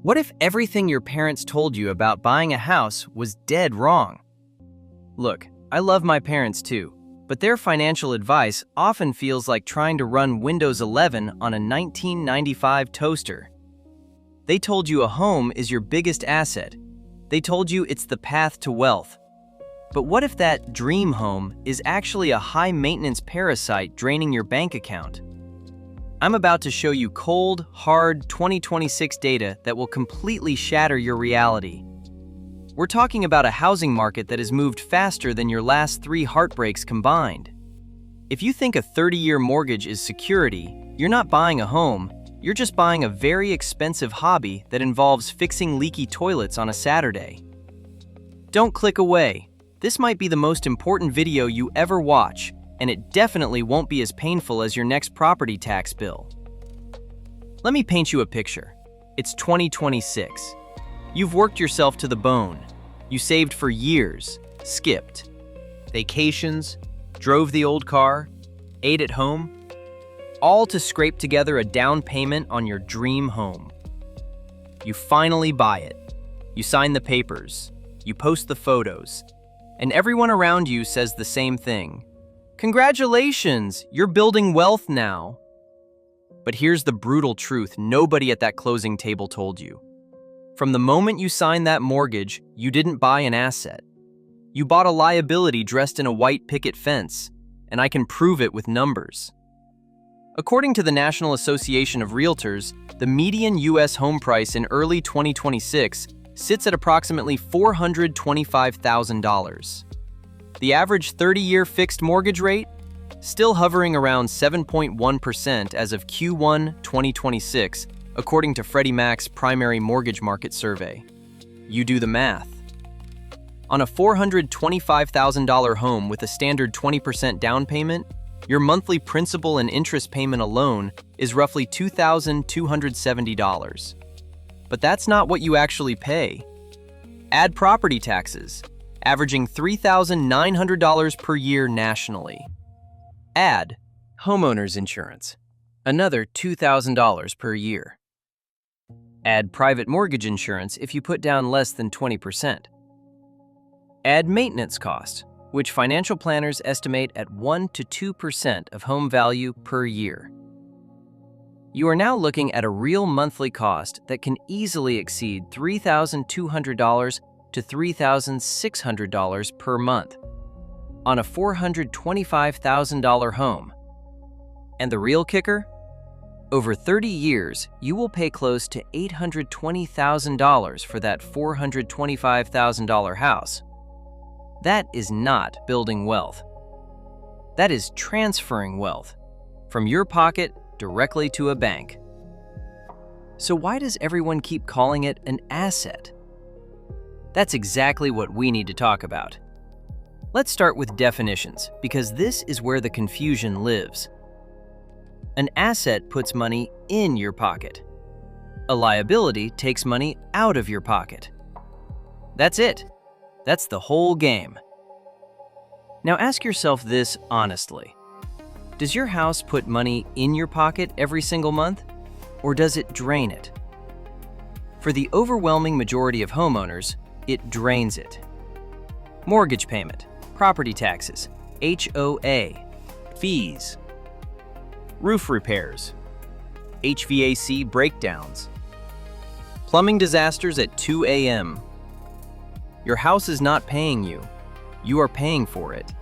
What if everything your parents told you about buying a house was dead wrong? Look, I love my parents too, but their financial advice often feels like trying to run Windows 11 on a 1995 toaster. They told you a home is your biggest asset. They told you it's the path to wealth. But what if that dream home is actually a high-maintenance parasite draining your bank account? I'm about to show you cold, hard 2026 data that will completely shatter your reality. We're talking about a housing market that has moved faster than your last 3 heartbreaks combined. If you think a 30-year mortgage is security, you're not buying a home, you're just buying a very expensive hobby that involves fixing leaky toilets on a Saturday. Don't click away. This might be the most important video you ever watch, and it definitely won't be as painful as your next property tax bill. Let me paint you a picture. It's 2026. You've worked yourself to the bone. You saved for years, skipped vacations, drove the old car, ate at home, all to scrape together a down payment on your dream home. You finally buy it. You sign the papers. You post the photos. And everyone around you says the same thing. Congratulations, you're building wealth now. But here's the brutal truth nobody at that closing table told you. From the moment you signed that mortgage, you didn't buy an asset. You bought a liability dressed in a white picket fence, and I can prove it with numbers. According to the National Association of Realtors, the median U.S. home price in early 2026 sits at approximately $425,000. The average 30-year fixed mortgage rate? Still hovering around 7.1% as of Q1 2026, according to Freddie Mac's primary mortgage market survey. You do the math. On a $425,000 home with a standard 20% down payment, your monthly principal and interest payment alone is roughly $2,270. But that's not what you actually pay. Add property taxes, averaging $3,900 per year nationally. Add homeowners insurance, another $2,000 per year. Add private mortgage insurance if you put down less than 20%. Add maintenance costs, which financial planners estimate at 1 to 2% of home value per year. You are now looking at a real monthly cost that can easily exceed $3,200 to $3,600 per month on a $425,000 home. And the real kicker? Over 30 years, you will pay close to $820,000 for that $425,000 house. That is not building wealth. That is transferring wealth from your pocket directly to a bank. So why does everyone keep calling it an asset? That's exactly what we need to talk about. Let's start with definitions, because this is where the confusion lives. An asset puts money in your pocket. A liability takes money out of your pocket. That's it. That's the whole game. Now ask yourself this honestly. Does your house put money in your pocket every single month, or does it drain it? For the overwhelming majority of homeowners, it drains it. Mortgage payment, property taxes, HOA, fees, roof repairs, HVAC breakdowns, plumbing disasters at 2 a.m. Your house is not paying you. You are paying for it.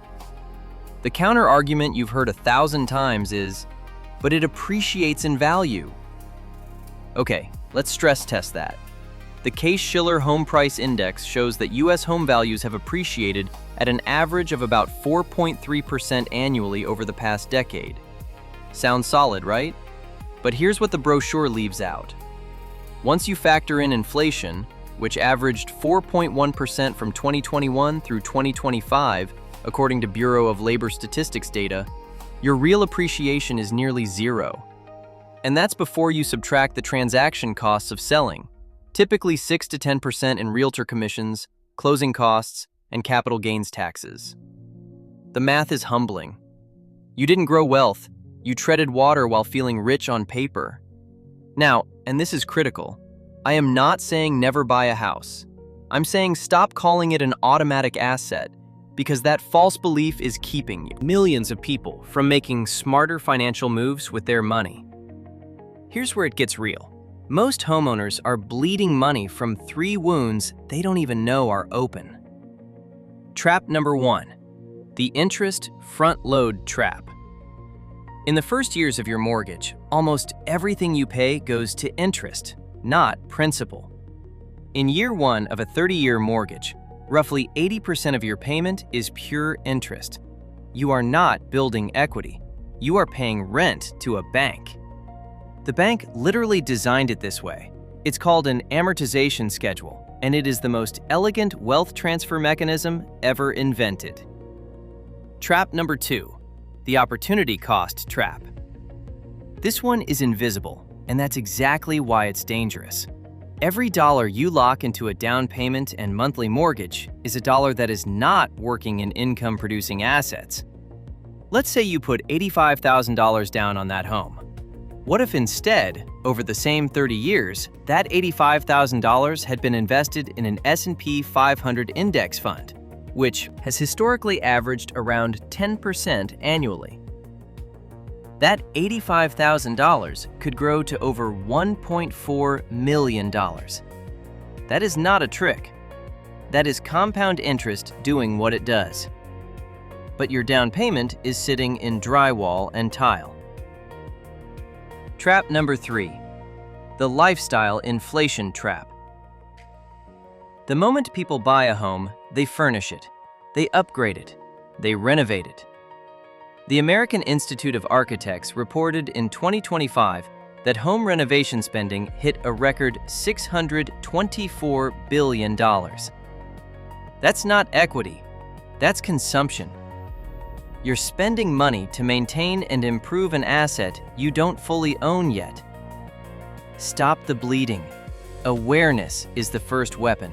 The counter-argument you've heard 1,000 times is, but it appreciates in value. Okay, let's stress test that. The Case-Shiller Home Price Index shows that U.S. home values have appreciated at an average of about 4.3% annually over the past decade. Sounds solid, right? But here's what the brochure leaves out. Once you factor in inflation, which averaged 4.1% from 2021 through 2025, according to Bureau of Labor Statistics data, your real appreciation is nearly zero. And that's before you subtract the transaction costs of selling, typically 6 to 10% in realtor commissions, closing costs, and capital gains taxes. The math is humbling. You didn't grow wealth, you treaded water while feeling rich on paper. Now, and this is critical, I am not saying never buy a house. I'm saying stop calling it an automatic asset, because that false belief is keeping millions of people from making smarter financial moves with their money. Here's where it gets real. Most homeowners are bleeding money from 3 wounds they don't even know are open. Trap number 1, the interest front-load trap. In the first years of your mortgage, almost everything you pay goes to interest, not principal. In year 1 of a 30-year mortgage, roughly 80% of your payment is pure interest. You are not building equity. You are paying rent to a bank. The bank literally designed it this way. It's called an amortization schedule, and it is the most elegant wealth transfer mechanism ever invented. Trap number 2, the opportunity cost trap. This one is invisible, and that's exactly why it's dangerous. Every dollar you lock into a down payment and monthly mortgage is a dollar that is not working in income-producing assets. Let's say you put $85,000 down on that home. What if instead, over the same 30 years, that $85,000 had been invested in an S&P 500 index fund, which has historically averaged around 10% annually? That $85,000 could grow to over $1.4 million. That is not a trick. That is compound interest doing what it does. But your down payment is sitting in drywall and tile. Trap number 3, the lifestyle inflation trap. The moment people buy a home, they furnish it, they upgrade it, they renovate it. The American Institute of Architects reported in 2025 that home renovation spending hit a record $624 billion. That's not equity, that's consumption. You're spending money to maintain and improve an asset you don't fully own yet. Stop the bleeding. Awareness is the first weapon.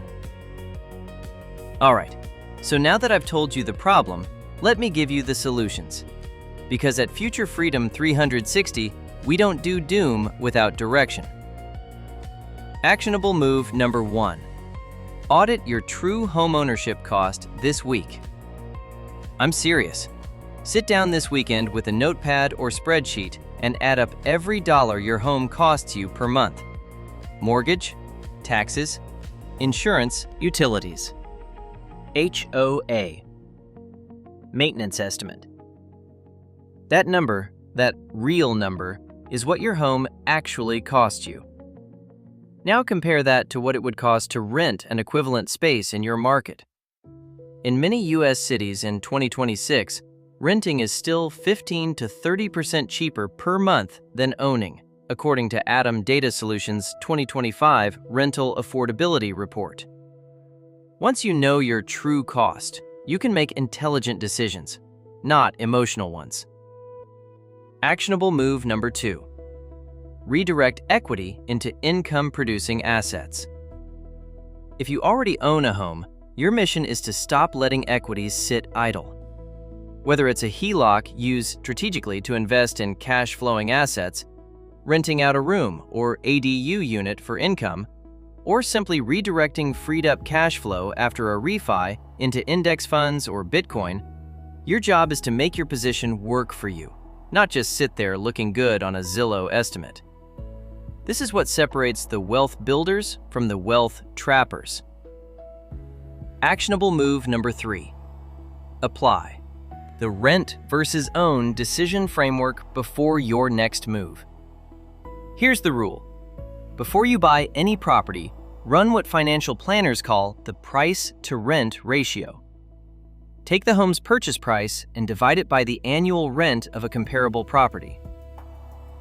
All right, so now that I've told you the problem, let me give you the solutions. Because at Future Freedom 360, we don't do doom without direction. Actionable move number 1. Audit your true homeownership cost this week. I'm serious. Sit down this weekend with a notepad or spreadsheet and add up every dollar your home costs you per month. Mortgage, taxes, insurance, utilities. HOA. Maintenance estimate. That number, that real number, is what your home actually costs you. Now compare that to what it would cost to rent an equivalent space in your market. In many U.S. cities in 2026, renting is still 15 to 30% cheaper per month than owning, according to Adam Data Solutions' 2025 Rental Affordability Report. Once you know your true cost, you can make intelligent decisions, not emotional ones. Actionable move number 2. Redirect equity into income-producing assets. If you already own a home, your mission is to stop letting equities sit idle. Whether it's a HELOC used strategically to invest in cash-flowing assets, renting out a room or ADU unit for income, or simply redirecting freed-up cash flow after a refi into index funds or Bitcoin, your job is to make your position work for you, not just sit there looking good on a Zillow estimate. This is what separates the wealth builders from the wealth trappers. Actionable move number 3. Apply the rent versus own decision framework before your next move. Here's the rule. Before you buy any property, run what financial planners call the price-to-rent ratio. Take the home's purchase price and divide it by the annual rent of a comparable property.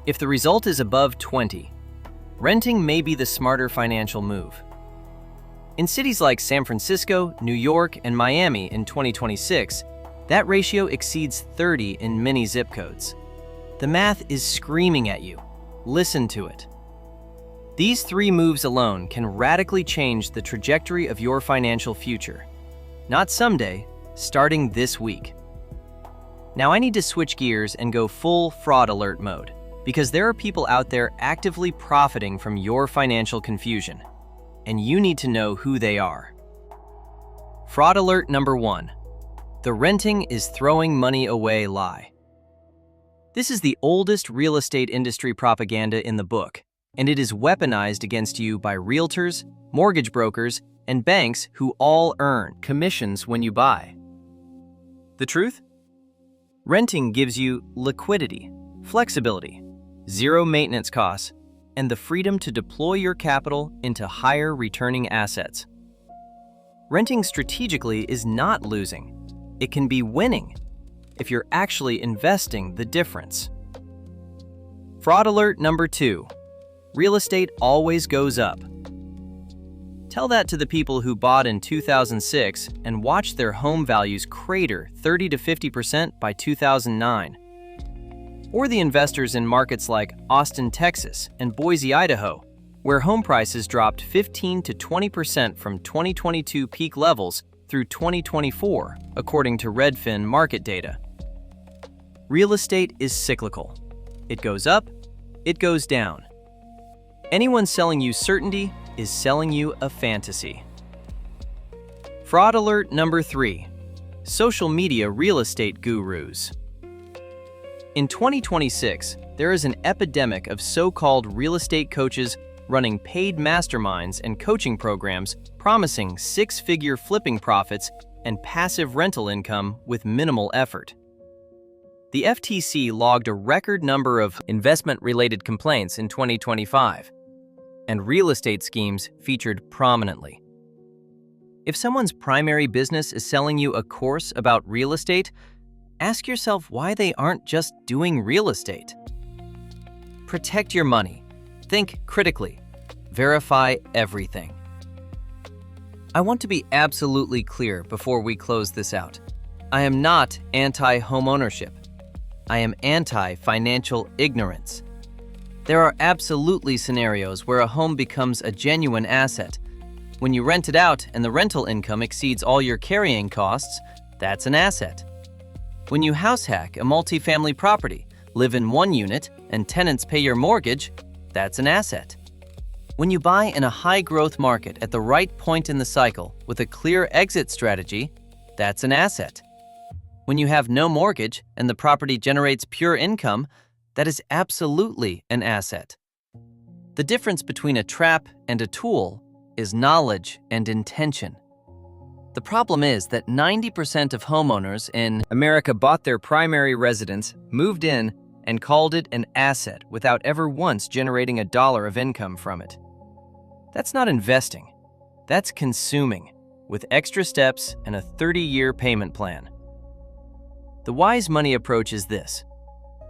If the result is above 20, renting may be the smarter financial move. In cities like San Francisco, New York, and Miami in 2026, that ratio exceeds 30 in many zip codes. The math is screaming at you. Listen to it. These 3 moves alone can radically change the trajectory of your financial future. Not someday, starting this week. Now I need to switch gears and go full fraud alert mode. because there are people out there actively profiting from your financial confusion, and you need to know who they are. Fraud alert number 1. The renting is throwing money away lie. This is the oldest real estate industry propaganda in the book, and it is weaponized against you by realtors, mortgage brokers, and banks who all earn commissions when you buy. The truth? Renting gives you liquidity, flexibility, zero maintenance costs, and the freedom to deploy your capital into higher returning assets. Renting strategically is not losing. It can be winning if you're actually investing the difference. Fraud alert number 2. Real estate always goes up. Tell that to the people who bought in 2006 and watched their home values crater 30 to 50% by 2009. Or the investors in markets like Austin, Texas and Boise, Idaho, where home prices dropped 15 to 20% from 2022 peak levels through 2024, according to Redfin market data. Real estate is cyclical. It goes up, it goes down. Anyone selling you certainty is selling you a fantasy. Fraud alert number 3. Social media real estate gurus. In 2026, there is an epidemic of so-called real estate coaches running paid masterminds and coaching programs promising six-figure flipping profits and passive rental income with minimal effort. The FTC logged a record number of investment-related complaints in 2025, and real estate schemes featured prominently. If someone's primary business is selling you a course about real estate, ask yourself why they aren't just doing real estate. Protect your money. Think critically. Verify everything. I want to be absolutely clear before we close this out. I am not anti-homeownership. I am anti-financial ignorance. There are absolutely scenarios where a home becomes a genuine asset. When you rent it out and the rental income exceeds all your carrying costs, that's an asset. When you house hack a multifamily property, live in one unit, and tenants pay your mortgage, that's an asset. When you buy in a high-growth market at the right point in the cycle with a clear exit strategy, that's an asset. When you have no mortgage and the property generates pure income, that is absolutely an asset. The difference between a trap and a tool is knowledge and intention. The problem is that 90% of homeowners in America bought their primary residence, moved in, and called it an asset without ever once generating $1 of income from it. That's not investing. That's consuming, with extra steps and a 30-year payment plan. The wise money approach is this.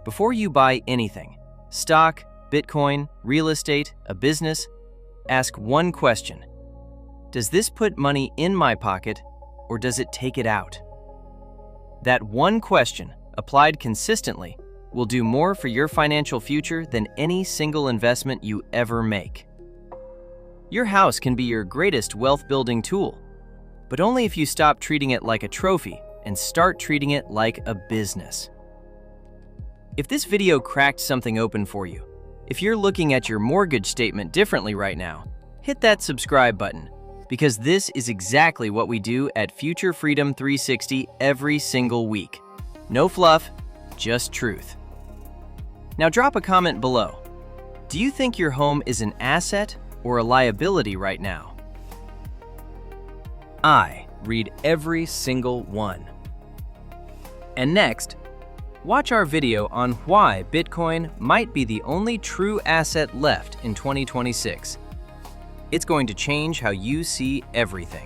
Before you buy anything, stock, Bitcoin, real estate, a business, ask one question. Does this put money in my pocket, or does it take it out? That one question, applied consistently, will do more for your financial future than any single investment you ever make. Your house can be your greatest wealth-building tool, but only if you stop treating it like a trophy and start treating it like a business. If this video cracked something open for you, if you're looking at your mortgage statement differently right now, hit that subscribe button, because this is exactly what we do at Future Freedom 360 every single week. No fluff, just truth. Now drop a comment below. Do you think your home is an asset or a liability right now? I read every single one. And next, watch our video on why Bitcoin might be the only true asset left in 2026. It's going to change how you see everything.